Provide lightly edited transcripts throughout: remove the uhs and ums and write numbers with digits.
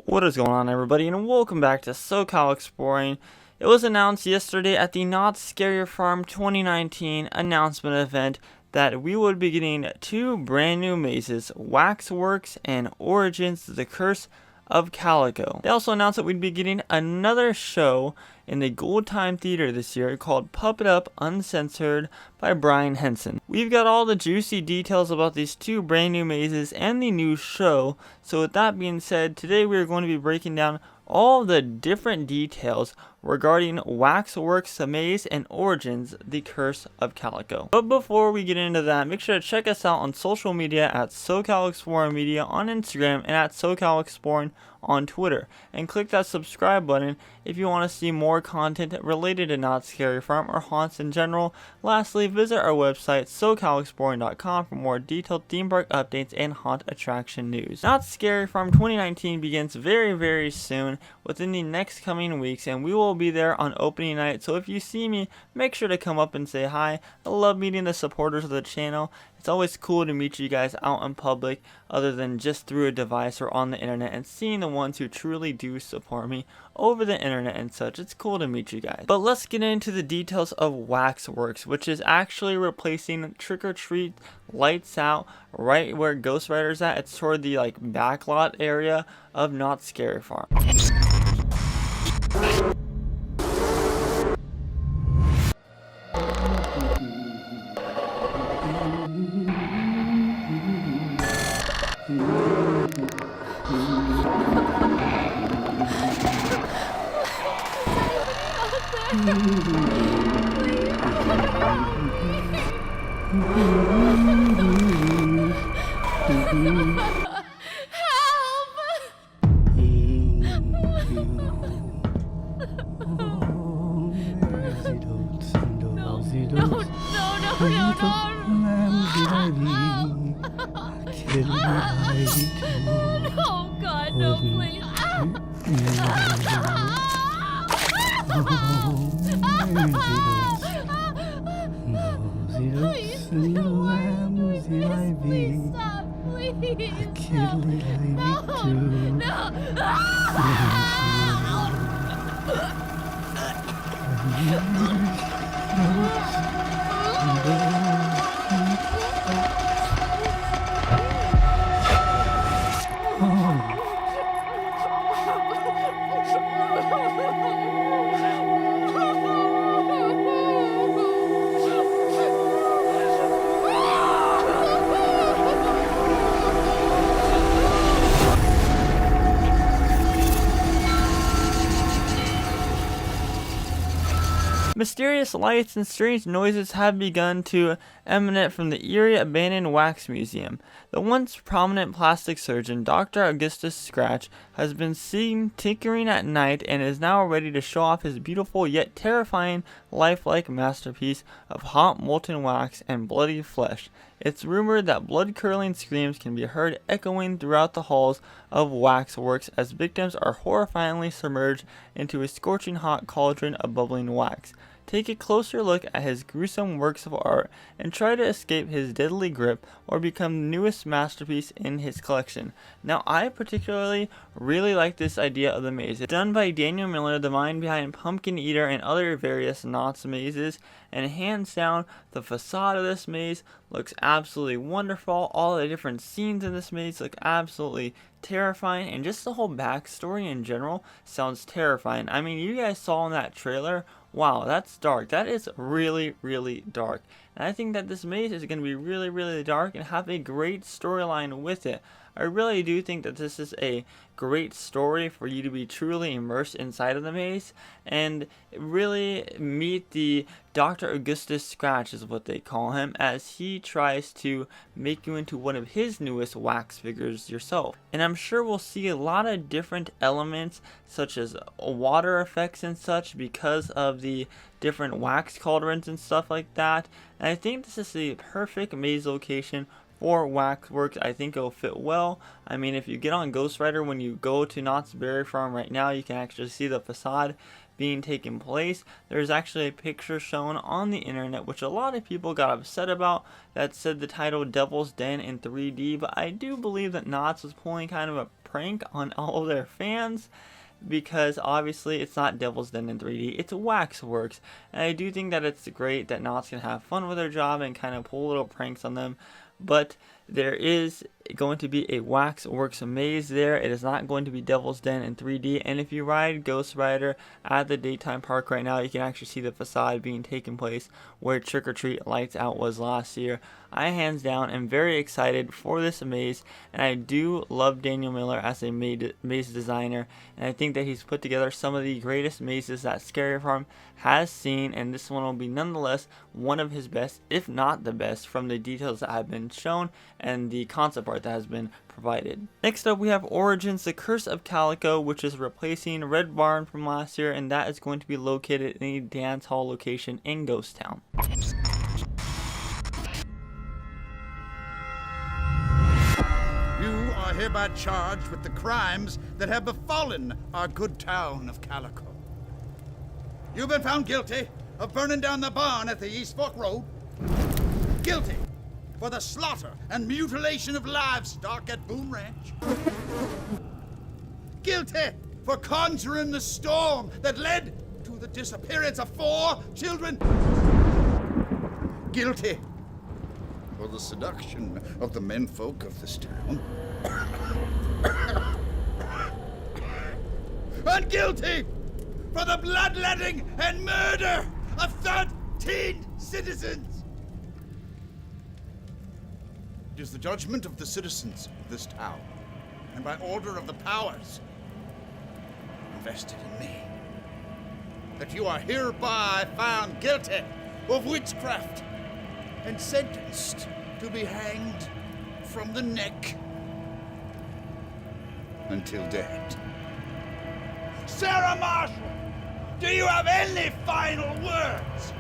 What is going on, everybody, and welcome back to SoCal Exploring. It was announced yesterday at the Knott Scarier Farm 2019 announcement event that we would be getting two brand new mazes, Waxworks and Origins, The Curse of Calico. They also announced that we'd be getting another show in the Gold Time Theater this year called Puppet Up Uncensored by Brian Henson. We've got all the juicy details about these two brand new mazes and the new show. So with that being said, today we are going to be breaking down all the different details regarding Waxworks, the maze, and Origins, The Curse of Calico. But before we get into that, make sure to check us out on social media at SoCal Exploring Media on Instagram and at SoCal Exploring on Twitter. And click that subscribe button if you want to see more content related to Knott Scarier Farm or haunts in general. Lastly, visit our website SoCalExploring.com for more detailed theme park updates and haunt attraction news. Knott Scarier Farm 2019 begins very soon, within the next coming weeks, and we will be there on opening night. So if you see me, make sure to come up and say hi. I love meeting the supporters of the channel. It's always cool to meet you guys out in public other than just through a device or on the internet, and seeing the ones who truly do support me over the internet and such. It's cool to meet you guys. But let's get into the details of Waxworks, which is actually replacing Trick or Treat Lights Out right where Ghost Rider's at. It's toward the backlot area of Knott Scarier Farm. Oh God, no, please. Please stop, please. Mysterious lights and strange noises have begun to emanate from the eerie abandoned wax museum. The once prominent plastic surgeon, Dr. Augustus Scratch, has been seen tinkering at night and is now ready to show off his beautiful yet terrifying lifelike masterpiece of hot molten wax and bloody flesh. It's rumored that blood-curdling screams can be heard echoing throughout the halls of Waxworks as victims are horrifyingly submerged into a scorching hot cauldron of bubbling wax. Take a closer look at his gruesome works of art and try to escape his deadly grip or become the newest masterpiece in his collection. Now, I particularly really like this idea of the maze. It's done by Daniel Miller, the mind behind Pumpkin Eater and other various Knott's mazes, and hands down, the facade of this maze looks absolutely wonderful. All the different scenes in this maze look absolutely terrifying, and just the whole backstory in general sounds terrifying. I mean, you guys saw in that trailer, wow, that's dark. That is really dark. And I think that this maze is going to be really dark and have a great storyline with it. I really do think that this is a great story for you to be truly immersed inside of the maze and really meet the Dr. Augustus Scratch is what they call him, as he tries to make you into one of his newest wax figures yourself. And I'm sure we'll see a lot of different elements such as water effects and such because of the different wax cauldrons and stuff like that. And I think this is the perfect maze location for Waxworks. I think it'll fit well. I mean, if you get on Ghost Rider, when you go to Knott's Berry Farm right now, you can actually see the facade being taken place. There's actually a picture shown on the internet which a lot of people got upset about that said the title Devil's Den in 3D, but I do believe that Knott's was pulling kind of a prank on all of their fans, because obviously it's not Devil's Den in 3D, it's Waxworks. And I do think that it's great that Knott's gonna have fun with their job and kind of pull little pranks on them. But there is going to be a Waxworks maze there. It is not going to be Devil's Den in 3D. And if you ride Ghost Rider at the daytime park right now, you can actually see the facade being taken place where Trick or Treat Lights Out was last year. I hands down am very excited for this maze, and I do love Daniel Miller as a maze designer, and I think that he's put together some of the greatest mazes that Scary Farm has seen, and this one will be nonetheless one of his best, if not the best, from the details that have been shown and the concept art that has been provided. Next up, we have Origins, the Curse of Calico, which is replacing Red Barn from last year, and that is going to be located in a dance hall location in Ghost Town. You are hereby charged with the crimes that have befallen our good town of Calico. You've been found guilty of burning down the barn at the East Fork Road. Guilty for the slaughter and mutilation of livestock at Boom Ranch. Guilty for conjuring the storm that led to the disappearance of 4 children. Guilty for the seduction of the menfolk of this town. And guilty for the bloodletting and murder of 13 citizens. It is the judgment of the citizens of this town, and by order of the powers invested in me, that you are hereby found guilty of witchcraft and sentenced to be hanged from the neck until dead. Sarah Marshall, do you have any final words?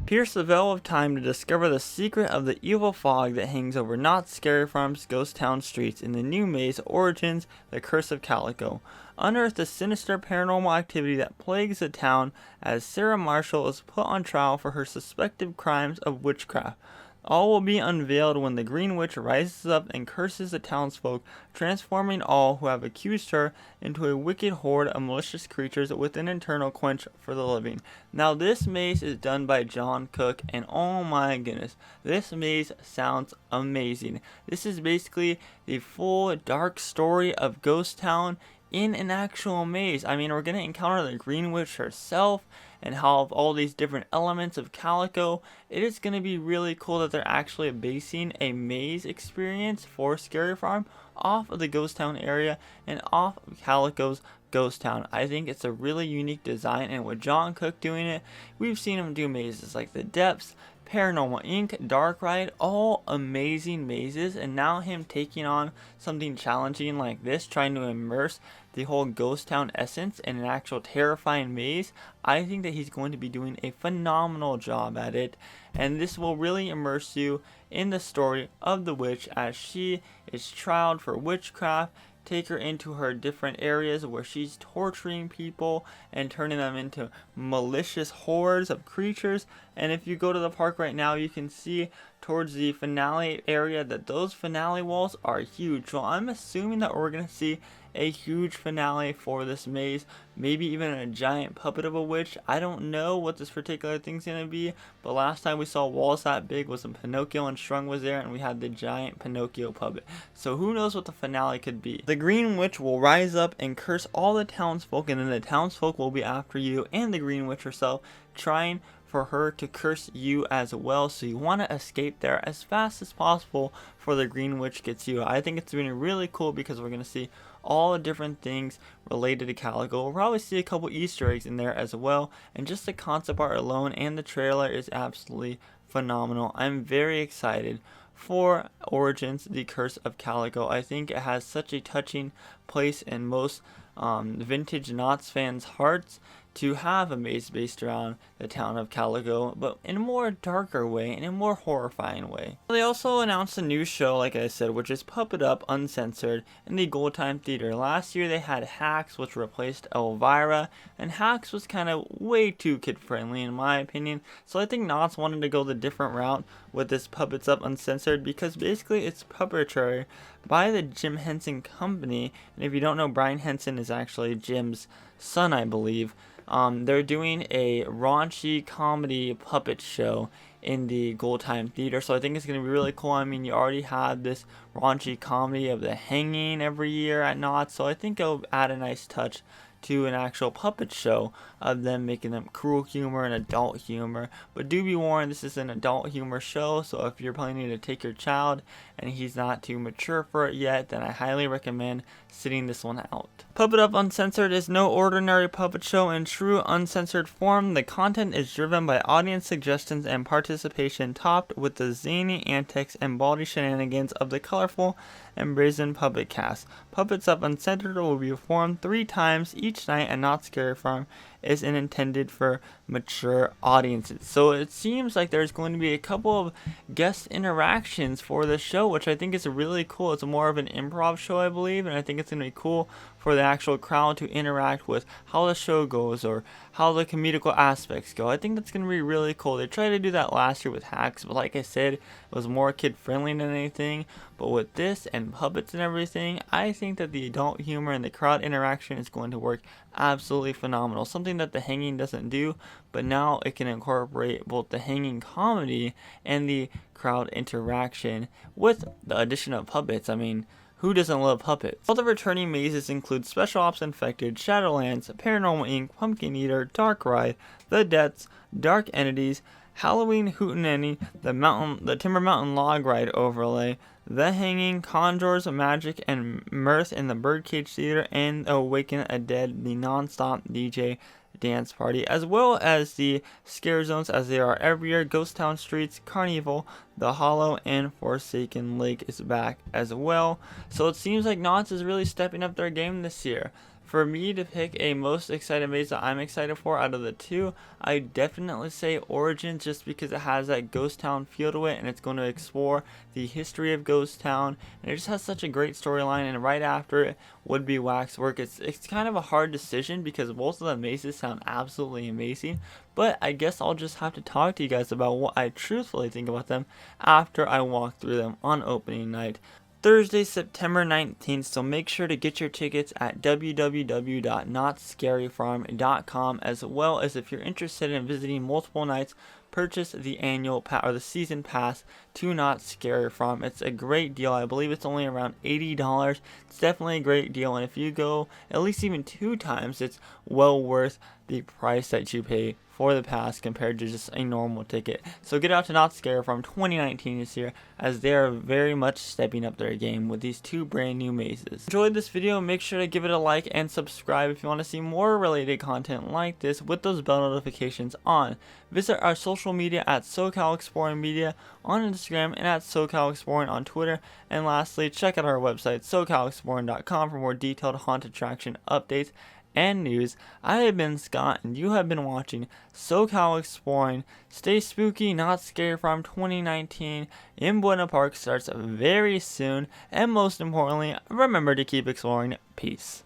Pierce the veil of time to discover the secret of the evil fog that hangs over Knott's Scary Farm's ghost town streets in the new maze Origins, the Curse of Calico. Unearth the sinister paranormal activity that plagues the town as Sarah Marshall is put on trial for her suspected crimes of witchcraft. All will be unveiled when the Green Witch rises up and curses the townsfolk, transforming all who have accused her into a wicked horde of malicious creatures with an eternal quench for the living. Now this maze is done by John Cook, and oh my goodness, this maze sounds amazing. This is basically the full dark story of Ghost Town in an actual maze. I mean, we're going to encounter the Green Witch herself and how all these different elements of Calico. It is going to be really cool that they're actually basing a maze experience for Scary Farm off of the Ghost Town area and off of Calico's Ghost Town. I think it's a really unique design, and with John Cook doing it, we've seen him do mazes like The Depths, Paranormal Inc., Dark Ride, all amazing mazes, and now him taking on something challenging like this, trying to immerse the whole Ghost Town essence in an actual terrifying maze. I think that he's going to be doing a phenomenal job at it, and this will really immerse you in the story of the witch as she is trialed for witchcraft. Take her into her different areas where she's torturing people and turning them into malicious hordes of creatures. And if you go to the park right now, you can see towards the finale area that those finale walls are huge. So I'm assuming that we're going to see a huge finale for this maze, maybe even a giant puppet of a witch. I don't know what this particular thing's going to be, but last time we saw walls that big was when Pinocchio and Strung was there, and we had the giant Pinocchio puppet. So who knows what the finale could be. The Green Witch will rise up and curse all the townsfolk, and then the townsfolk will be after you and the Green Witch herself, trying for her to curse you as well. So you want to escape there as fast as possible before the Green Witch gets you. I think it's been really cool because we're going to see all the different things related to Calico. We'll probably see a couple Easter eggs in there as well, and just the concept art alone and the trailer is absolutely phenomenal. I'm very excited for Origins: The Curse of Calico. I think it has such a touching place in most vintage Knott's fans' hearts to have a maze based around the town of Calico, but in a more darker way, in a more horrifying way. They also announced a new show, like I said, which is Puppet Up Uncensored in the Gold Time Theater. Last year they had Hacks, which replaced Elvira, and Hacks was kind of way too kid friendly in my opinion, so I think Knott's wanted to go the different route with this Puppets Up Uncensored, because basically it's puppetry by the Jim Henson Company, and if you don't know, Brian Henson is actually Jim's son, I believe. They're doing a raunchy comedy puppet show in the Gold Time Theater, so I think it's going to be really cool. I mean, you already have this raunchy comedy of The Hanging every year at Knott, so I think it'll add a nice touch to an actual puppet show of them making them cruel humor and adult humor. But do be warned, this is an adult humor show, so if you're planning to take your child and he's not too mature for it yet, then I highly recommend sitting this one out. Puppet Up Uncensored is no ordinary puppet show in true uncensored form. The content is driven by audience suggestions and participation, topped with the zany antics and bawdy shenanigans of the colorful and brazen puppet cast. Puppets Up Uncensored will be performed 3 times each night at Knott's Scary Farm. Is intended for mature audiences. So it seems like there's going to be a couple of guest interactions for the show, which I think is really cool. It's more of an improv show, I believe, and I think it's going to be cool for the actual crowd to interact with how the show goes or how the comedical aspects go. I think that's going to be really cool. They tried to do that last year with Hacks, but like I said, it was more kid friendly than anything. But with this and puppets and everything, I think that the adult humor and the crowd interaction is going to work absolutely phenomenal. Something that The Hanging doesn't do, but now it can incorporate both The Hanging comedy and the crowd interaction with the addition of puppets. I mean, who doesn't love puppets? All the returning mazes include Special Ops Infected, Shadowlands, Paranormal Inc., Pumpkin Eater, Dark Ride, The Debts, Dark Entities, Halloween Hootenanny, the Timber Mountain Log Ride Overlay, The Hanging, Conjures, Magic, and Mirth in the Birdcage Theater, and Awaken a Dead, the non-stop DJ dance party, as well as the scare zones as they are every year. Ghost Town Streets, Carnival, The Hollow, and Forsaken Lake is back as well. So it seems like Knott's is really stepping up their game this year. For me to pick a most excited maze that I'm excited for out of the two, I definitely say Origins, just because it has that Ghost Town feel to it and it's going to explore the history of Ghost Town, and it just has such a great storyline, and right after it would be Waxwork. It's kind of a hard decision because both of the mazes sound absolutely amazing, but I guess I'll just have to talk to you guys about what I truthfully think about them after I walk through them on opening night. Thursday, September 19th, so make sure to get your tickets at www.knottscaryfarm.com, as well as if you're interested in visiting multiple nights, purchase the annual or the season pass to Knott's Scary Farm. It's a great deal. I believe it's only around $80. It's definitely a great deal, and if you go at least even 2 times, it's well worth the price that you pay for the pass compared to just a normal ticket. So get out to Knott's Scary Farm 2019 this year, as they are very much stepping up their game with these 2 brand new mazes. Enjoyed this video, make sure to give it a like and subscribe if you want to see more related content like this with those bell notifications on. Visit our social media at SoCal Exploring Media on Instagram and at SoCal Exploring on Twitter. And lastly, check out our website SoCalExploring.com for more detailed haunted attraction updates and news. I have been Scott, and you have been watching SoCal Exploring. Stay spooky. Knott's Scary Farm 2019 in Buena Park starts very soon, and most importantly, remember to keep exploring. Peace.